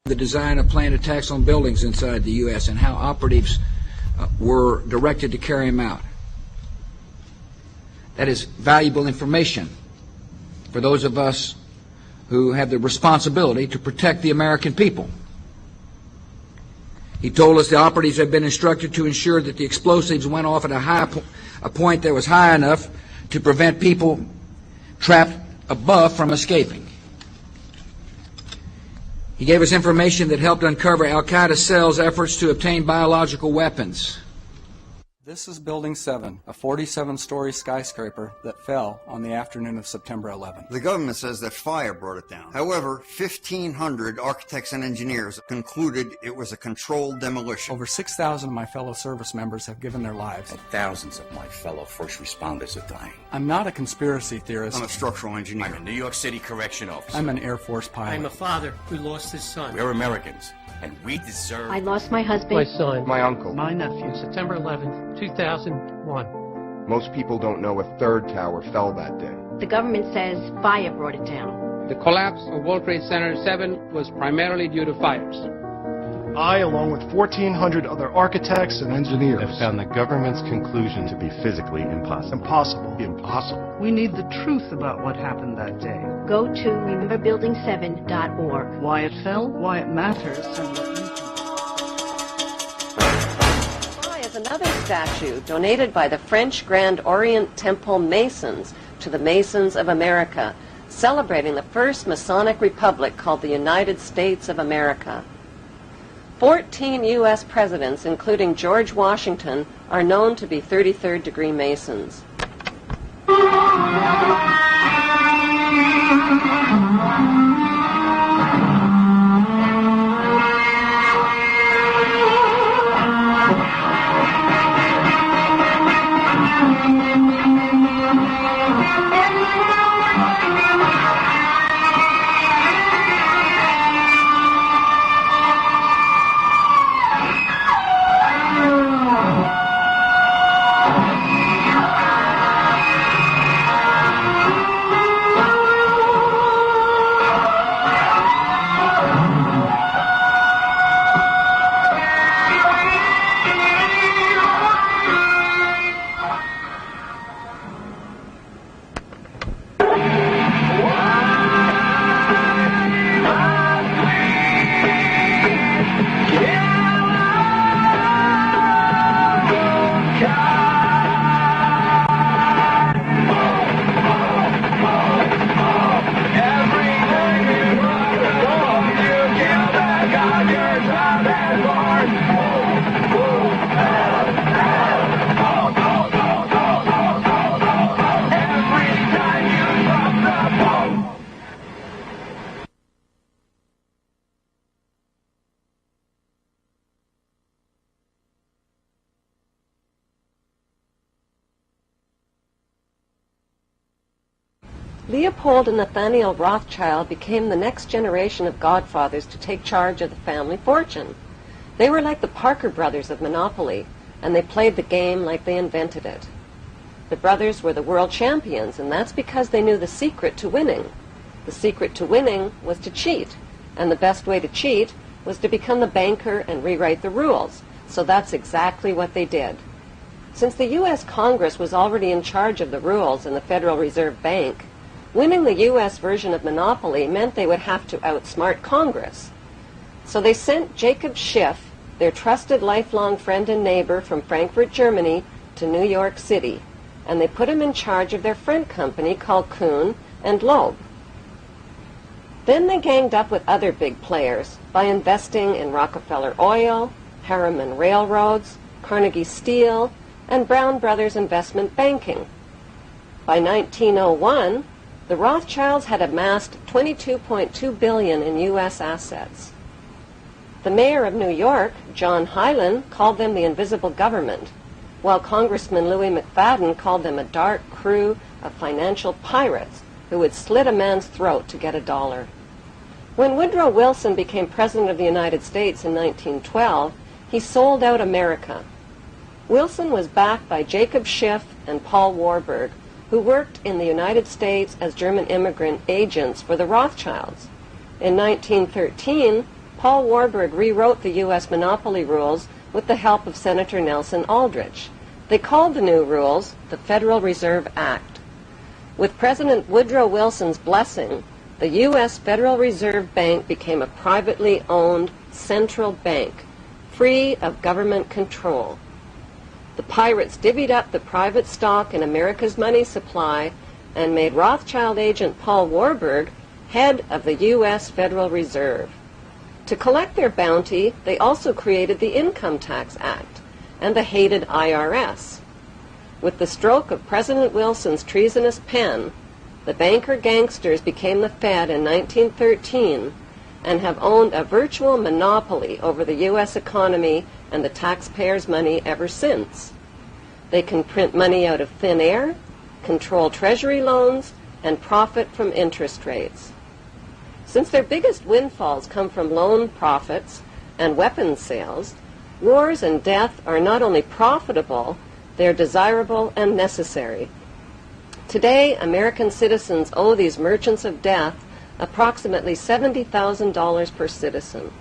The design of planned attacks on buildings inside the U.S. and how operatives were directed to carry them out. That is valuable information for those of us who have the responsibility to protect the American people. He told us the operatives had been instructed to ensure that the explosives went off at a point that was high enough to prevent people trapped above from escaping. He gave us information that helped uncover Al-Qaeda cells' efforts to obtain biological weapons. This is Building 7, a 47-story skyscraper that fell on the afternoon of September 11th. The government says that fire brought it down. However, 1,500 architects and engineers concluded it was a controlled demolition. Over 6,000 of my fellow service members have given their lives. And thousands of my fellow first responders are dying. I'm not a conspiracy theorist. I'm a structural engineer. I'm a New York City correction officer. I'm an Air Force pilot. I'm a father who lost his son. We're Americans, and we deserve... I lost my husband. My son. My uncle. My nephew. September 11th, 2001. Most people don't know a third tower fell that day. The government says fire brought it down. The collapse of World Trade Center 7 was primarily due to fires. I, along with 1,400 other architects and engineers, have found the government's conclusion to be physically impossible. Impossible. We need the truth about what happened that day. Go to rememberbuilding7.org. Why it fell, why it matters, and what you can do. Why is another statue donated by the French Grand Orient Temple Masons to the Masons of America, celebrating the first Masonic republic called the United States of America. 14 U.S. presidents, including George Washington, are known to be 33rd degree Masons. Leopold and Nathaniel Rothschild became the next generation of godfathers to take charge of the family fortune. They were like the Parker brothers of Monopoly, and they played the game like they invented it. The brothers were the world champions, and that's because they knew the secret to winning. The secret to winning was to cheat, and the best way to cheat was to become the banker and rewrite the rules. So that's exactly what they did. Since the U.S. Congress was already in charge of the rules in the Federal Reserve Bank, winning the U.S. version of Monopoly meant they would have to outsmart Congress. So they sent Jacob Schiff, their trusted lifelong friend and neighbor from Frankfurt, Germany, to New York City, and they put him in charge of their friend company called Kuhn and Loeb. Then they ganged up with other big players by investing in Rockefeller Oil, Harriman Railroads, Carnegie Steel, and Brown Brothers Investment Banking. By 1901, the Rothschilds had amassed $22.2 billion in U.S. assets. The mayor of New York, John Hylan, called them the invisible government, while Congressman Louis McFadden called them a dark crew of financial pirates who would slit a man's throat to get a dollar. When Woodrow Wilson became President of the United States in 1912, he sold out America. Wilson was backed by Jacob Schiff and Paul Warburg, who worked in the United States as German immigrant agents for the Rothschilds. In 1913, Paul Warburg rewrote the U.S. monopoly rules with the help of Senator Nelson Aldrich. They called the new rules the Federal Reserve Act. With President Woodrow Wilson's blessing, the U.S. Federal Reserve Bank became a privately owned central bank, free of government control. The pirates divvied up the private stock in America's money supply and made Rothschild agent Paul Warburg head of the U.S. Federal Reserve. To collect their bounty, they also created the Income Tax Act and the hated IRS. With the stroke of President Wilson's treasonous pen, the banker gangsters became the Fed in 1913 and have owned a virtual monopoly over the U.S. economy and the taxpayers' money ever since. They can print money out of thin air, control treasury loans, and profit from interest rates. Since their biggest windfalls come from loan profits and weapons sales, wars and death are not only profitable, they're desirable and necessary. Today, American citizens owe these merchants of death approximately $70,000 per citizen.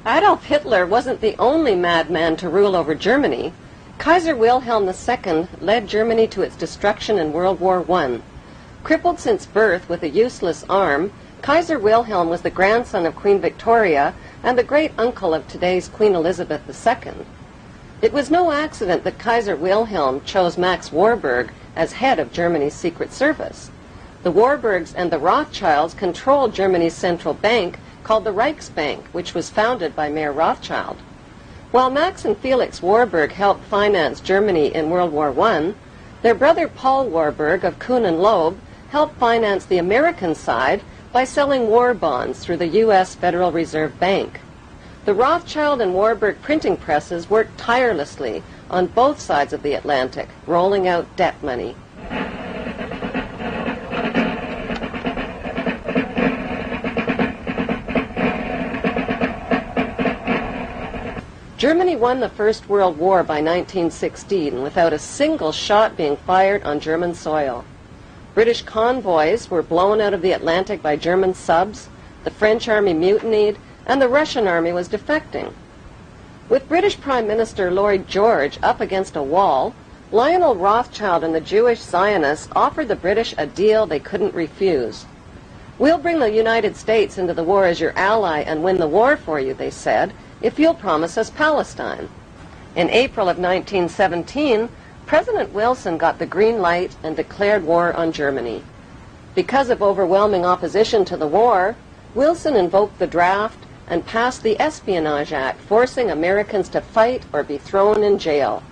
Adolf Hitler wasn't the only madman to rule over Germany. Kaiser Wilhelm II led Germany to its destruction in World War I. Crippled since birth with a useless arm, Kaiser Wilhelm was the grandson of Queen Victoria and the great-uncle of today's Queen Elizabeth II. It was no accident that Kaiser Wilhelm chose Max Warburg as head of Germany's Secret Service. The Warburgs and the Rothschilds controlled Germany's central bank called the Reichsbank, which was founded by Mayer Rothschild. While Max and Felix Warburg helped finance Germany in World War I, their brother Paul Warburg of Kuhn and Loeb helped finance the American side by selling war bonds through the U.S. Federal Reserve Bank. The Rothschild and Warburg printing presses worked tirelessly on both sides of the Atlantic, rolling out debt money. Germany won the First World War by 1916 without a single shot being fired on German soil. British convoys were blown out of the Atlantic by German subs, the French army mutinied, and the Russian army was defecting. With British Prime Minister Lloyd George up against a wall, Lionel Rothschild and the Jewish Zionists offered the British a deal they couldn't refuse. "We'll bring the United States into the war as your ally and win the war for you," they said, "if you'll promise us Palestine." In April of 1917, President Wilson got the green light and declared war on Germany. Because of overwhelming opposition to the war, Wilson invoked the draft and passed the Espionage Act, forcing Americans to fight or be thrown in jail.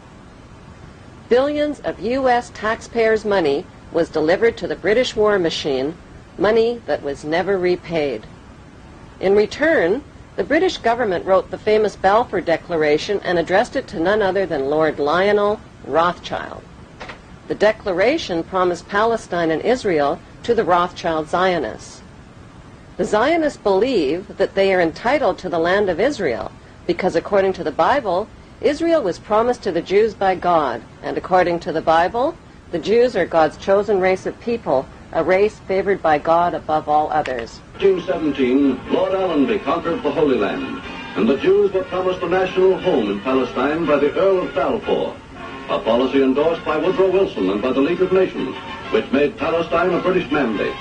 Billions of U.S. taxpayers' money was delivered to the British war machine, money that was never repaid. In return, the British government wrote the famous Balfour Declaration and addressed it to none other than Lord Lionel Rothschild. The declaration promised Palestine and Israel to the Rothschild Zionists. The Zionists believe that they are entitled to the land of Israel because, according to the Bible, Israel was promised to the Jews by God, and according to the Bible, The Jews are God's chosen race of people, a race favored by God above all others. 1817, Lord Allenby conquered the Holy Land, and the Jews were promised a national home in Palestine by the Earl of Balfour, a policy endorsed by Woodrow Wilson and by the League of Nations, which made Palestine a British mandate.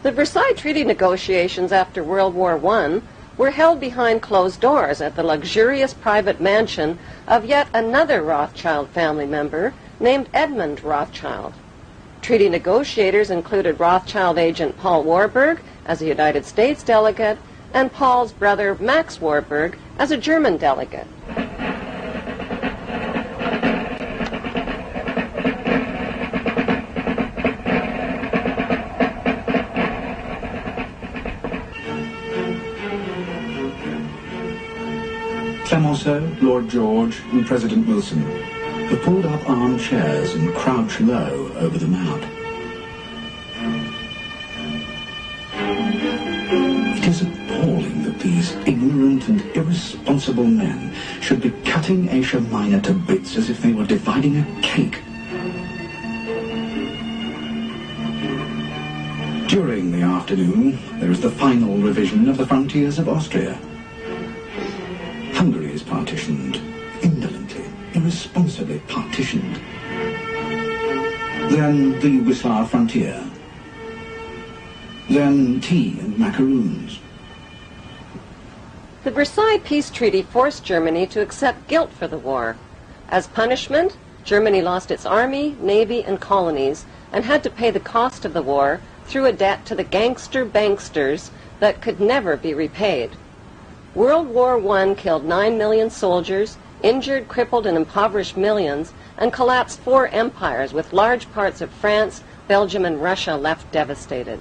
The Versailles Treaty negotiations after World War I were held behind closed doors at the luxurious private mansion of yet another Rothschild family member named Edmund Rothschild. Treaty negotiators included Rothschild agent Paul Warburg as a United States delegate and Paul's brother Max Warburg as a German delegate. Clemenceau, Lord George, and President Wilson have pulled up armchairs and crouched low over the mount. It is appalling that these ignorant and irresponsible men should be cutting Asia Minor to bits as if they were dividing a cake. During the afternoon, there is the final revision of the frontiers of Austria. Hungary is partitioned, indolently, irresponsibly partitioned. Then the Wislar frontier. Then tea and macaroons. The Versailles Peace Treaty forced Germany to accept guilt for the war. As punishment, Germany lost its army, navy, and colonies, and had to pay the cost of the war through a debt to the gangster banksters that could never be repaid. World War I killed 9 million soldiers, injured, crippled, and impoverished millions, and collapsed 4 empires with large parts of France, Belgium, and Russia left devastated.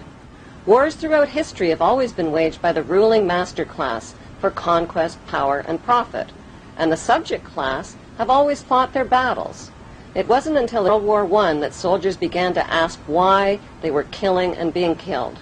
Wars throughout history have always been waged by the ruling master class for conquest, power, and profit, and the subject class have always fought their battles. It wasn't until World War I that soldiers began to ask why they were killing and being killed.